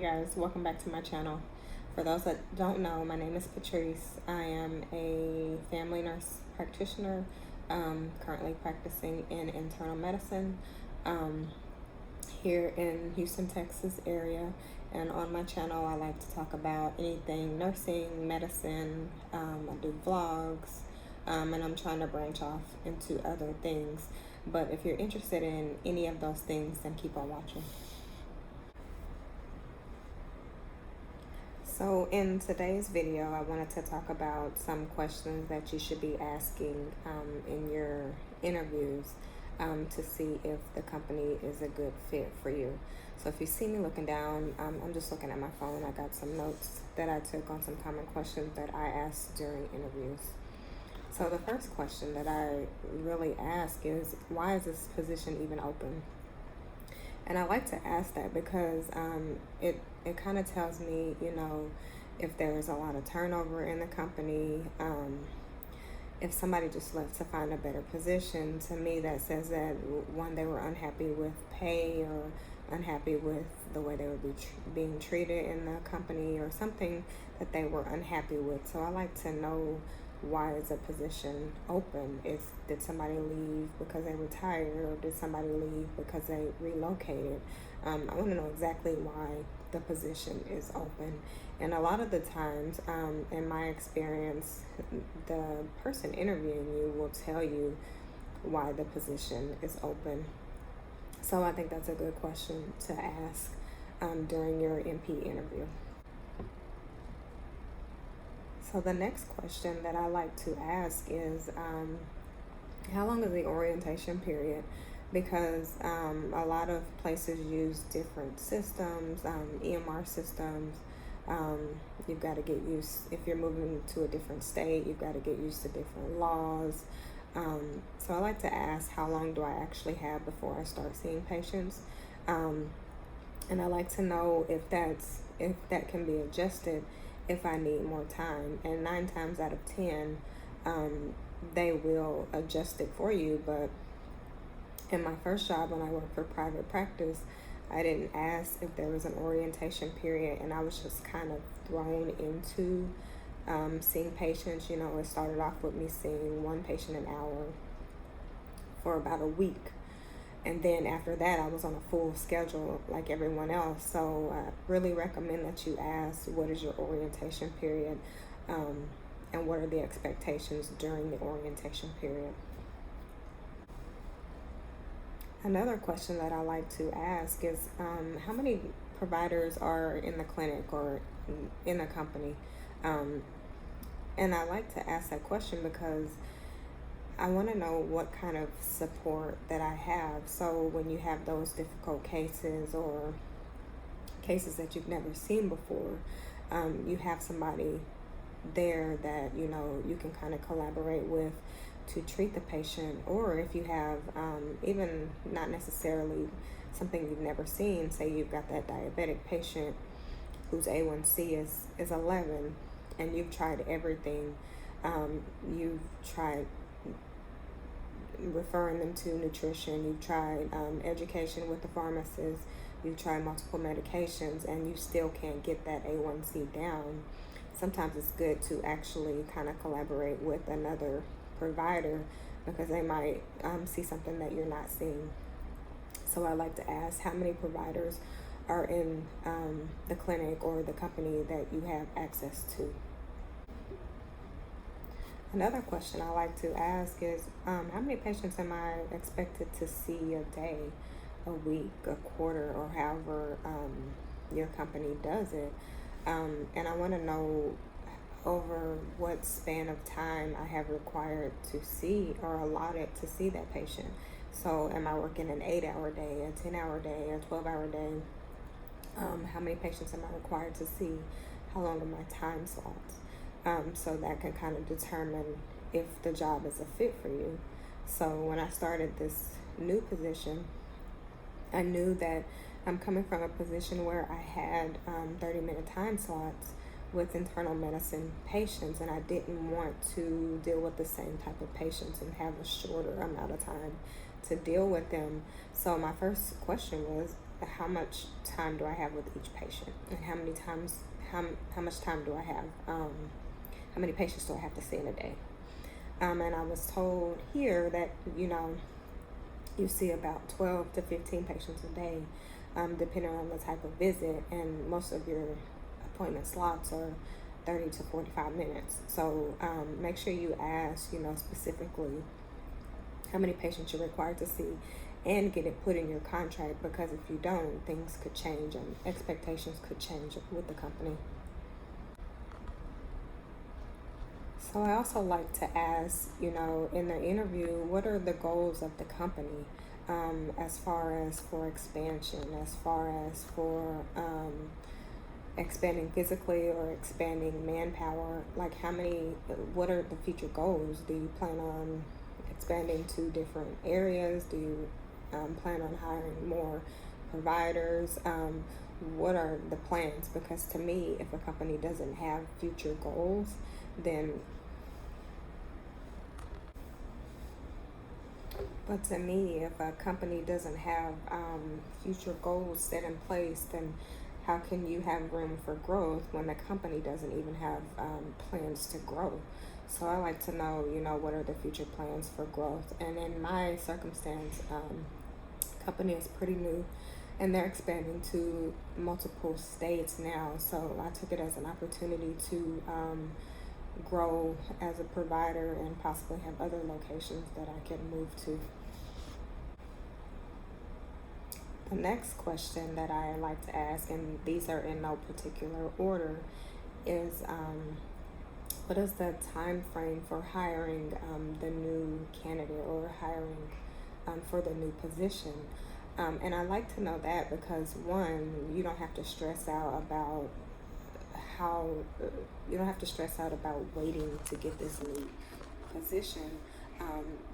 guys, welcome back to my channel. For those that don't know, my name is Patrice. I am a family nurse practitioner, currently practicing in internal medicine here in Houston, Texas area. And on my channel, I like to talk about anything nursing, medicine. I do vlogs, and I'm trying to branch off into other things. But if you're interested in any of those things, then keep on watching. So in today's video, I wanted to talk about some questions that you should be asking in your interviews to see if the company is a good fit for you. So if you see me looking down, I'm just looking at my phone. I got some notes that I took on some common questions that I asked during interviews. So the first question that I really ask is, why is this position even open? And I like to ask that because it kind of tells me, if there's a lot of turnover in the company, if somebody just left to find a better position. To me, that says that, one, they were unhappy with pay or unhappy with the way they were being treated in the company, or something that they were unhappy with. So I like to know, why is a position open? Did somebody leave because they retired, or did somebody leave because they relocated? I want to know exactly why the position is open. And a lot of the times, in my experience, the person interviewing you will tell you why the position is open. So I think that's a good question to ask during your NP interview. So the next question that I like to ask is, how long is the orientation period? Because a lot of places use different systems, EMR systems. You've got to get used, if you're moving to a different state, you've got to get used to different laws. So I like to ask, how long do I actually have before I start seeing patients? And I like to know if that can be adjusted if I need more time. And 9 times out of 10, they will adjust it for you. But in my first job, when I worked for private practice, I didn't ask if there was an orientation period, and I was just kind of thrown into seeing patients. It started off with me seeing one patient an hour for about a week. And then after that, I was on a full schedule like everyone else. So I really recommend that you ask, what is your orientation period, and what are the expectations during the orientation period. Another question that I like to ask is, how many providers are in the clinic or in a company? And I like to ask that question because I want to know what kind of support that I have. So when you have those difficult cases, or cases that you've never seen before, you have somebody there that you can kind of collaborate with to treat the patient. Or if you have even not necessarily something you've never seen, say you've got that diabetic patient whose A1C is 11, and you've tried everything. You've tried referring them to nutrition, you've tried education with the pharmacist, you've tried multiple medications, and you still can't get that A1C down. Sometimes it's good to actually kind of collaborate with another provider, because they might see something that you're not seeing. So I like to ask, how many providers are in the clinic or the company that you have access to? Another question I like to ask is, how many patients am I expected to see a day, a week, a quarter, or however your company does it? And I want to know over what span of time I have required to see, or allotted to see that patient. So am I working an 8-hour day, a 10-hour day, a 12-hour day? How many patients am I required to see? How long are my time slots? So that can kind of determine if the job is a fit for you. So when I started this new position, I knew that I'm coming from a position where I had 30-minute time slots with internal medicine patients, and I didn't want to deal with the same type of patients and have a shorter amount of time to deal with them. So my first question was, how much time do I have with each patient, and how much time do I have, how many patients do I have to see in a day. And I was told here that, you see about 12 to 15 patients a day, depending on the type of visit, and most of your appointment slots are 30 to 45 minutes. So make sure you ask, specifically how many patients you're required to see, and get it put in your contract, because if you don't, things could change and expectations could change with the company. So I also like to ask, in the interview, what are the goals of the company, as far as for expansion, as far as for expanding physically or expanding manpower? Like, what are the future goals? Do you plan on expanding to different areas? Do you plan on hiring more providers? What are the plans? Because to me, if a company doesn't have future goals, then But to me, if a company doesn't have future goals set in place, then how can you have room for growth when the company doesn't even have plans to grow? So I like to know, what are the future plans for growth? And in my circumstance, company is pretty new, and they're expanding to multiple states now. So I took it as an opportunity to grow as a provider and possibly have other locations that I can move to. The next question that I like to ask, and these are in no particular order, is what is the time frame for hiring the new candidate, or hiring for the new position? And I like to know that because, one, you don't have to stress out about waiting to get this new position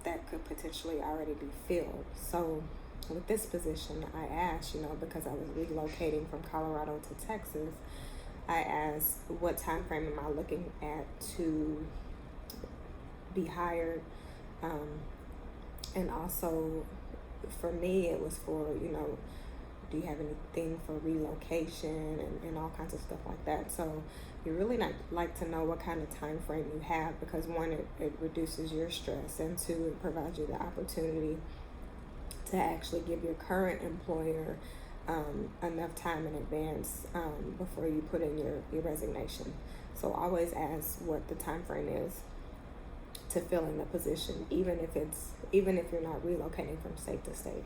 that could potentially already be filled. So with this position, I asked, because I was relocating from Colorado to Texas, I asked, what time frame am I looking at to be hired? And also, for me, it was for, do you have anything for relocation and all kinds of stuff like that? So you really like to know what kind of time frame you have, because one, it reduces your stress, and two, it provides you the opportunity to actually give your current employer enough time in advance before you put in your resignation. So always ask what the time frame is to fill in the position, even if you're not relocating from state to state.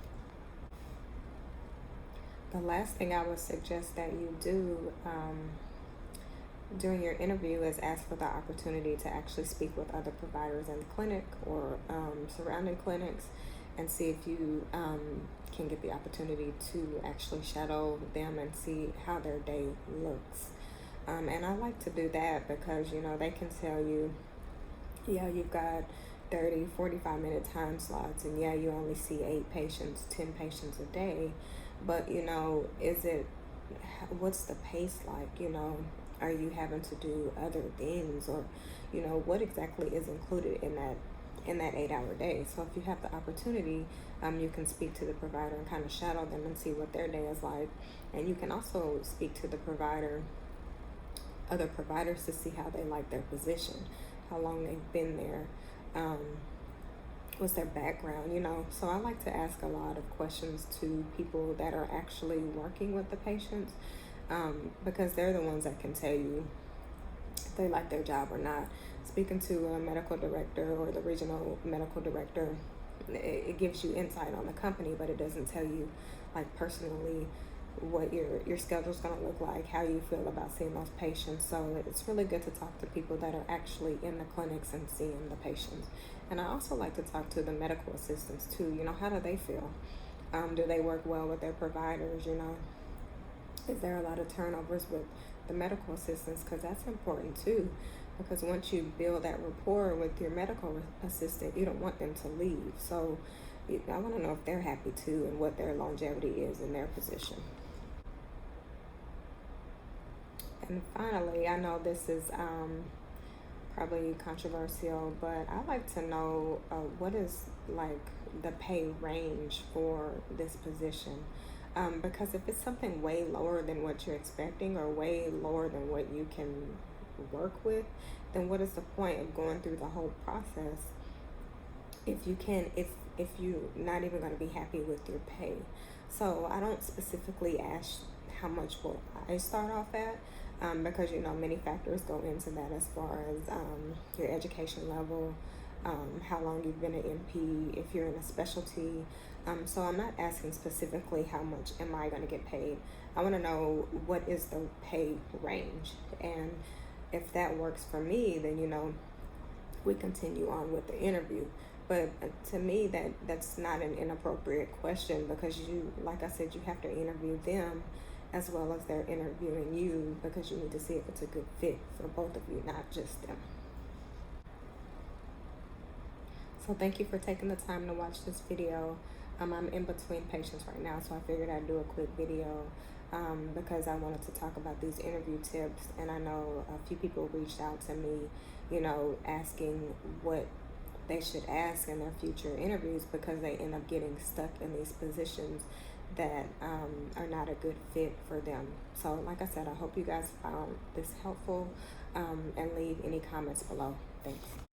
The last thing I would suggest that you do during your interview is ask for the opportunity to actually speak with other providers in the clinic or surrounding clinics, and see if you can get the opportunity to actually shadow them and see how their day looks. And I like to do that because, they can tell you, yeah, you've got 30, 45-minute time slots, and yeah, you only see 8 patients, 10 patients a day, but, what's the pace like? Are you having to do other things, or, what exactly is included in that 8-hour day? So if you have the opportunity, you can speak to the provider and kind of shadow them and see what their day is like. And you can also speak to the other providers, to see how they like their position, how long they've been there, what's their background, So I like to ask a lot of questions to people that are actually working with the patients, because they're the ones that can tell you if they like their job or not. Speaking to a medical director or the regional medical director, it gives you insight on the company, but it doesn't tell you, like, personally, what your schedule's going to look like, how you feel about seeing those patients. So it's really good to talk to people that are actually in the clinics and seeing the patients. And I also like to talk to the medical assistants too. How do they feel? Do they work well with their providers? Is there a lot of turnovers with the medical assistants? Because that's important too, because once you build that rapport with your medical assistant, you don't want them to leave. So I want to know if they're happy too, and what their longevity is in their position. And finally, I know this is probably controversial, but I like to know what is, like, the pay range for this position. Because if it's something way lower than what you're expecting or way lower than what you can work with, then what is the point of going through the whole process if you can if you're not even going to be happy with your pay? So I don't specifically ask how much will I start off at, because many factors go into that, as far as your education level, how long you've been an NP, if you're in a specialty. So I'm not asking specifically how much am I going to get paid. I want to know what is the pay range, and if that works for me, then we continue on with the interview. But to me, that's not an inappropriate question, because like I said, you have to interview them as well as they're interviewing you, because you need to see if it's a good fit for both of you, not just them. So thank you for taking the time to watch this video. I'm in between patients right now, so I figured I'd do a quick video because I wanted to talk about these interview tips. And I know a few people reached out to me, asking what they should ask in their future interviews, because they end up getting stuck in these positions that are not a good fit for them. So like I said, I hope you guys found this helpful, and leave any comments below. Thanks.